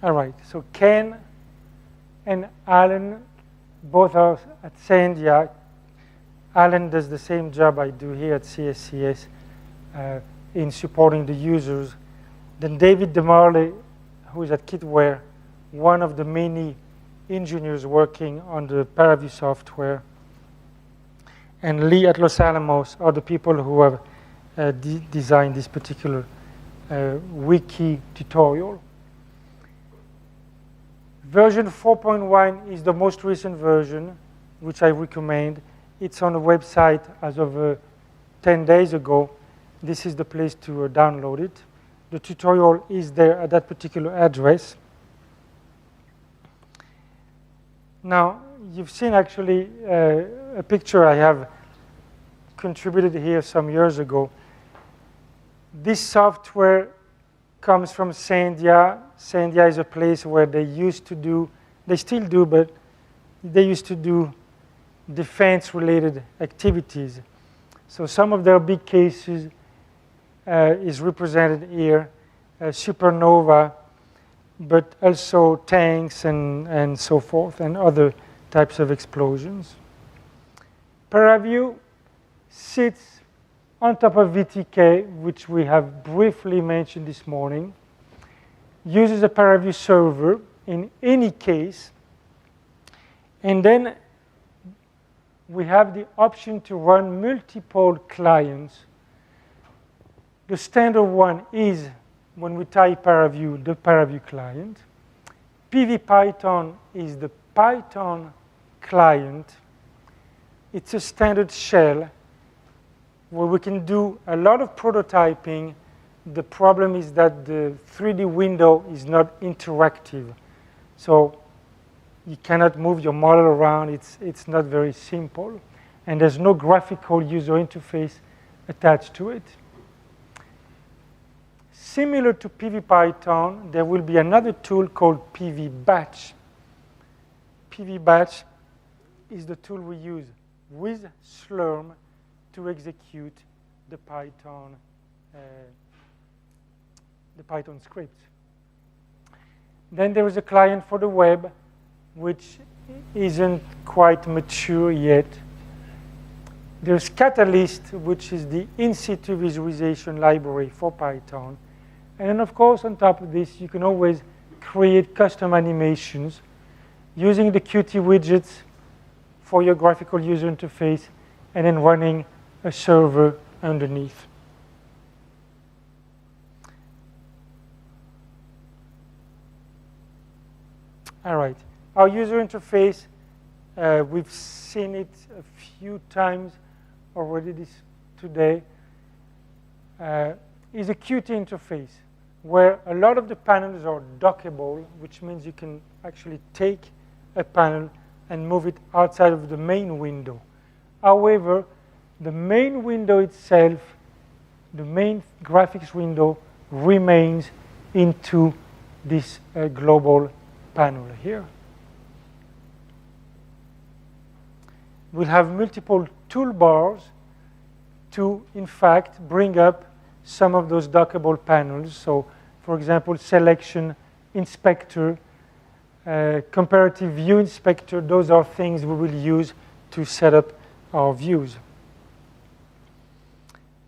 All right, so Ken and Alan both are at Sandia. Alan does the same job I do here at CSCS in supporting the users. Then David DeMarley, who is at Kitware, one of the many engineers working on the ParaView software, and Lee at Los Alamos are the people who have designed this particular wiki tutorial. Version 4.1 is the most recent version, which I recommend. It's on the website as of 10 days ago. This is the place to download it. The tutorial is there at that particular address. Now, you've seen actually a picture I have contributed here some years ago. This software comes from Sandia. Sandia is a place where they used to do, they still do, but they used to do defense-related activities. So some of their big cases is represented here, supernova, but also tanks and so forth, and other types of explosions. ParaView sits on top of VTK, which we have briefly mentioned this morning, uses a ParaView server in any case, and then we have the option to run multiple clients. The standard one is, when we type ParaView, the ParaView client. PVPython is the Python client. It's a standard shell where we can do a lot of prototyping. The problem is that the 3D window is not interactive. So you cannot move your model around. It's not very simple. And there's no graphical user interface attached to it. Similar to PVPython, there will be another tool called PVBatch. PVBatch is the tool we use with Slurm to execute the Python script. Then there is a client for the web, which isn't quite mature yet. There's Catalyst, which is the in-situ visualization library for Python. And then, of course, on top of this, you can always create custom animations using the Qt widgets for your graphical user interface, and then running a server underneath. All right, our user interface, we've seen it a few times already today, is a Qt interface where a lot of the panels are dockable, which means you can actually take a panel and move it outside of the main window. However, the main window itself, the main graphics window, remains into this global panel here. We'll have multiple toolbars to, in fact, bring up some of those dockable panels. So, for example, selection, inspector, comparative view inspector, those are things we will use to set up our views.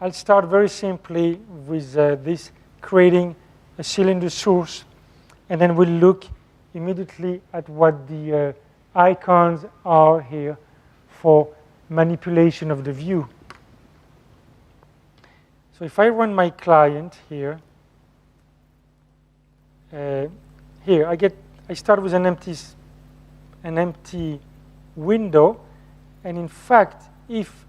I'll start very simply with this, creating a cylinder source, and then we'll look immediately at what the icons are here for manipulation of the view. So if I run my client here, I start with an empty window, and in fact, if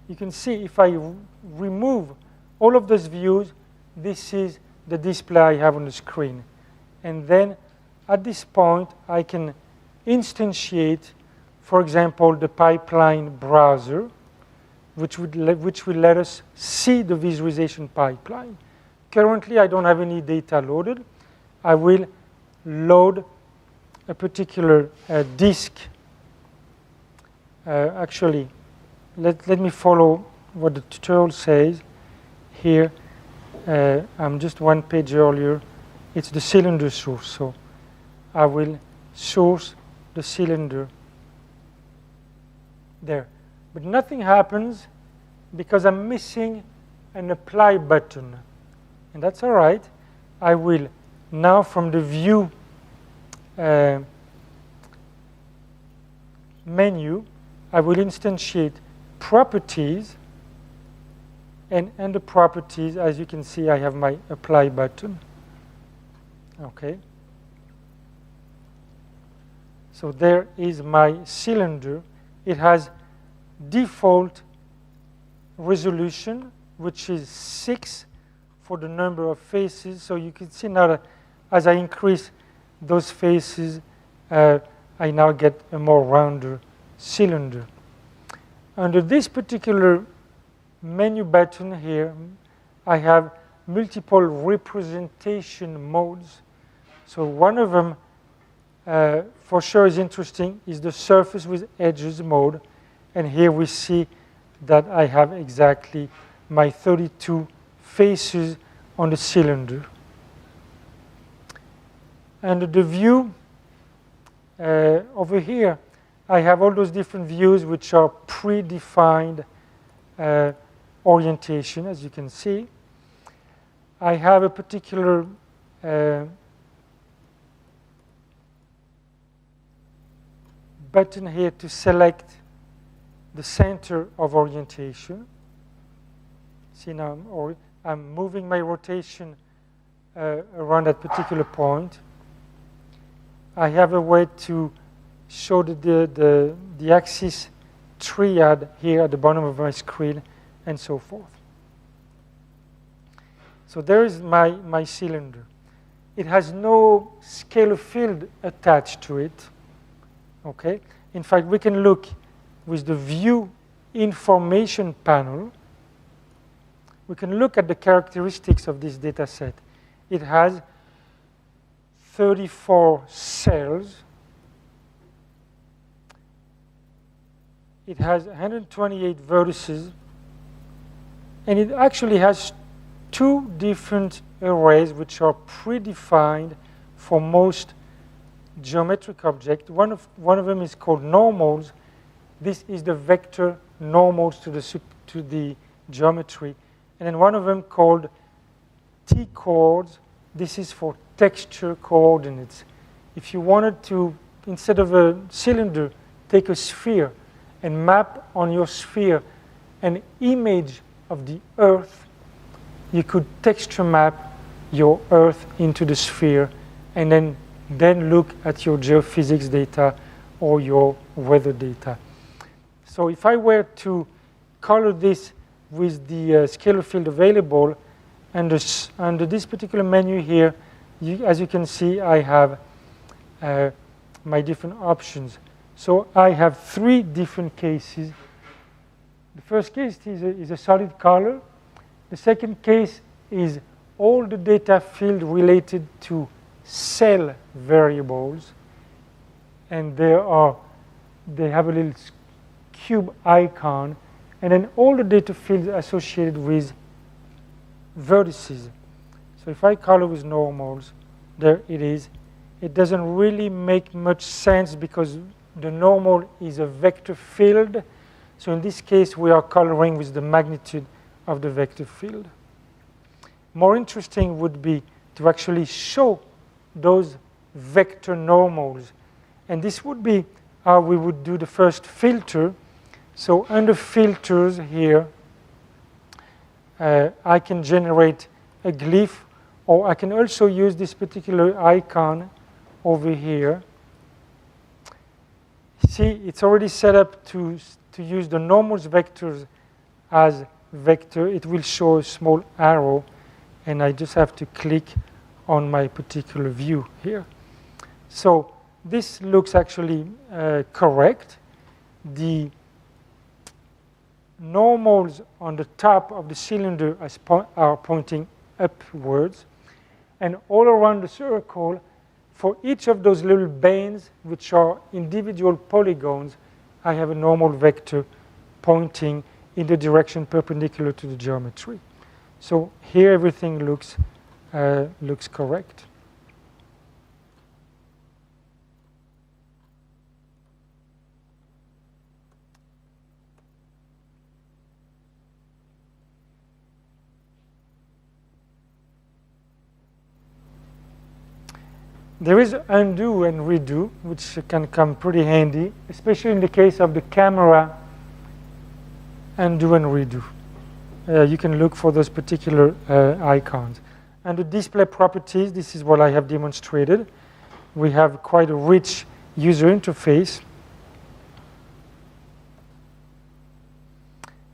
you can see, if I remove all of those views, this is the display I have on the screen. And then at this point, I can instantiate, for example, the pipeline browser, which will let us see the visualization pipeline. Currently, I don't have any data loaded. I will load a particular disk. Actually, let me follow what the tutorial says here. I'm just one page earlier. It's the cylinder source. So I will source the cylinder there. But nothing happens because I'm missing an apply button. And that's all right. I will now, from the view menu, I will instantiate properties. And under properties, as you can see, I have my apply button. Okay. So there is my cylinder. It has default resolution, which is 6 for the number of faces. So you can see now that as I increase those faces, I now get a more rounder cylinder. Under this particular menu button here, I have multiple representation modes. So one of them for sure is interesting is the surface with edges mode. And here we see that I have exactly my 32 faces on the cylinder. And the view over here, I have all those different views which are predefined orientation, as you can see. I have a particular button here to select the center of orientation. See now I'm moving my rotation around that particular point. I have a way to show the axis triad here at the bottom of my screen, and so forth. So there is my cylinder. It has no scalar field attached to it. Okay. In fact, we can look with the view information panel. We can look at the characteristics of this data set. It has 34 cells. It has 128 vertices. And it actually has 2 different arrays which are predefined for most geometric objects. One of them is called normals. This is the vector normals to the geometry. And then one of them called T-coords. This is for texture coordinates. If you wanted to, instead of a cylinder, take a sphere and map on your sphere an image of the Earth, you could texture map your Earth into the sphere and then look at your geophysics data or your weather data. So if I were to color this with the scalar field available, under this particular menu here, as you can see, I have my different options. So I have 3 different cases. The first case is a solid color. The second case is all the data field related to cell variables. And they have a little cube icon. And then all the data fields associated with vertices. So if I color with normals, there it is. It doesn't really make much sense because the normal is a vector field. So in this case, we are coloring with the magnitude of the vector field. More interesting would be to actually show those vector normals. And this would be how we would do the first filter. So under filters here, I can generate a glyph, or I can also use this particular icon over here. See, it's already set up to use the normals vectors as vector. It will show a small arrow, and I just have to click on my particular view here. So this looks actually correct. The normals on the top of the cylinder are pointing upwards, and all around the circle, for each of those little bands, which are individual polygons, I have a normal vector pointing in the direction perpendicular to the geometry. So here everything looks correct. There is undo and redo, which can come pretty handy, especially in the case of the camera undo and redo. You can look for those particular icons. And the display properties, this is what I have demonstrated. We have quite a rich user interface.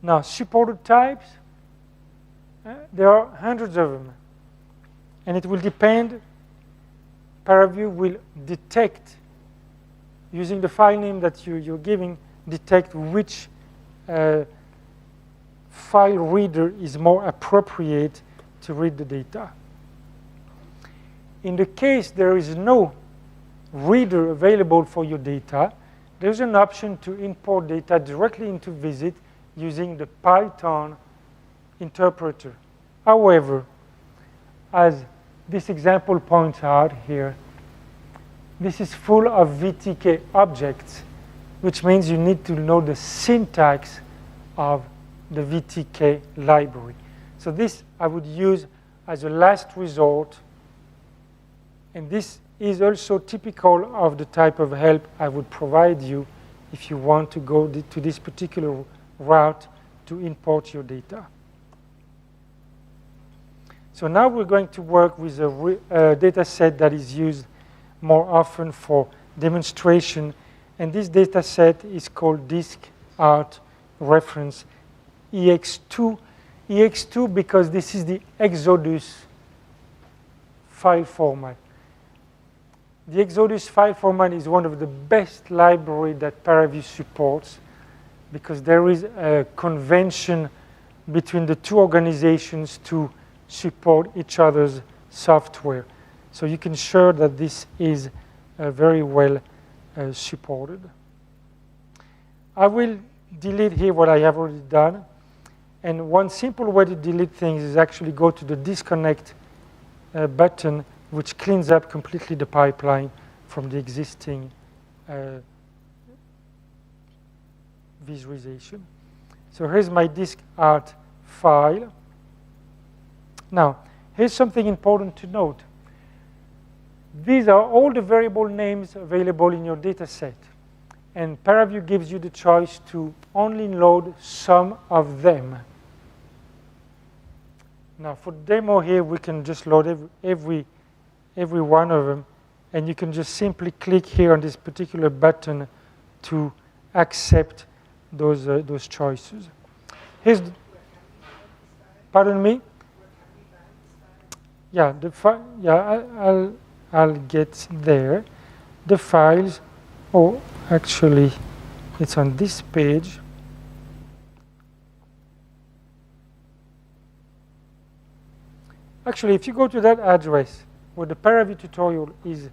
Now, supported types, there are hundreds of them. And it will depend, ParaView will detect, using the file name that you're giving, detect which file reader is more appropriate to read the data. In the case there is no reader available for your data, there's an option to import data directly into Visit using the Python interpreter. However, as this example points out here, this is full of VTK objects, which means you need to know the syntax of the VTK library. So this I would use as a last resort, and this is also typical of the type of help I would provide you if you want to go to this particular route to import your data. So now we're going to work with a data set that is used more often for demonstration, and this data set is called Disk Art Reference EX2. EX2 because this is the Exodus file format. The Exodus file format is one of the best libraries that ParaView supports because there is a convention between the two organizations to support each other's software. So you can ensure that this is very well supported. I will delete here what I have already done. And one simple way to delete things is actually go to the disconnect button, which cleans up completely the pipeline from the existing visualization. So here's my disk art file. Now, here's something important to note. These are all the variable names available in your data set. And ParaView gives you the choice to only load some of them. Now, for demo here, we can just load every one of them. And you can just simply click here on this particular button to accept those choices. Here's, pardon me? Yeah, I'll get there. The files, oh, actually, it's on this page. Actually, if you go to that address where the ParaView tutorial is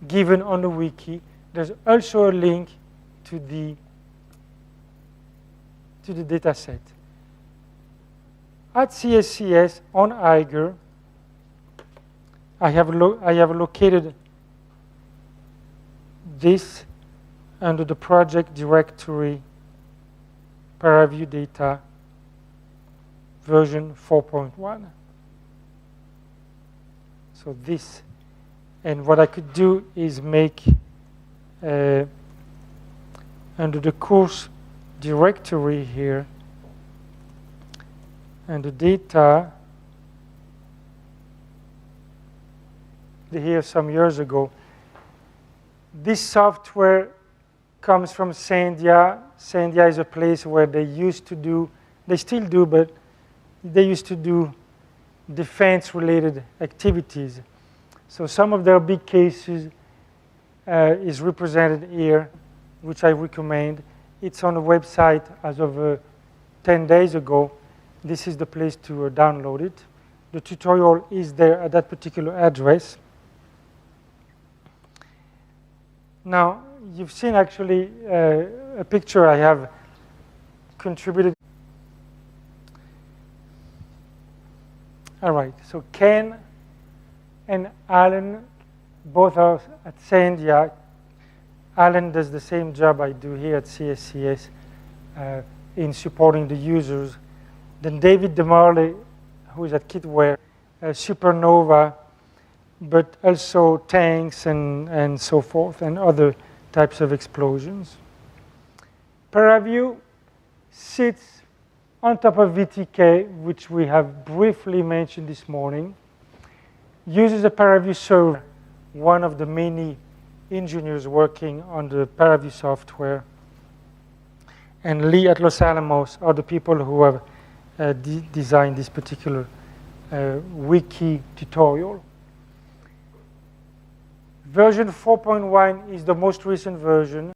given on the wiki, there's also a link to the data set. At CSCS on Eiger, I have located this under the project directory ParaView data version 4.1. So this, and what I could do is make under the course directory here and the data here some years ago. This software comes from Sandia. Sandia is a place where they used to do, they still do, but they used to do defense-related activities. So some of their big cases is represented here, which I recommend. It's on the website as of 10 days ago. This is the place to download it. The tutorial is there at that particular address. Now, you've seen actually a picture I have contributed. All right, so Ken and Alan, both are at Sandia. Alan does the same job I do here at CSCS in supporting the users. Then David DeMarley, who is at Kitware, Supernova. but also tanks and so forth, and other types of explosions. ParaView sits on top of VTK, which we have briefly mentioned this morning, uses a ParaView server, one of the many engineers working on the ParaView software. And Lee at Los Alamos are the people who have designed this particular wiki tutorial. Version 4.1 is the most recent version.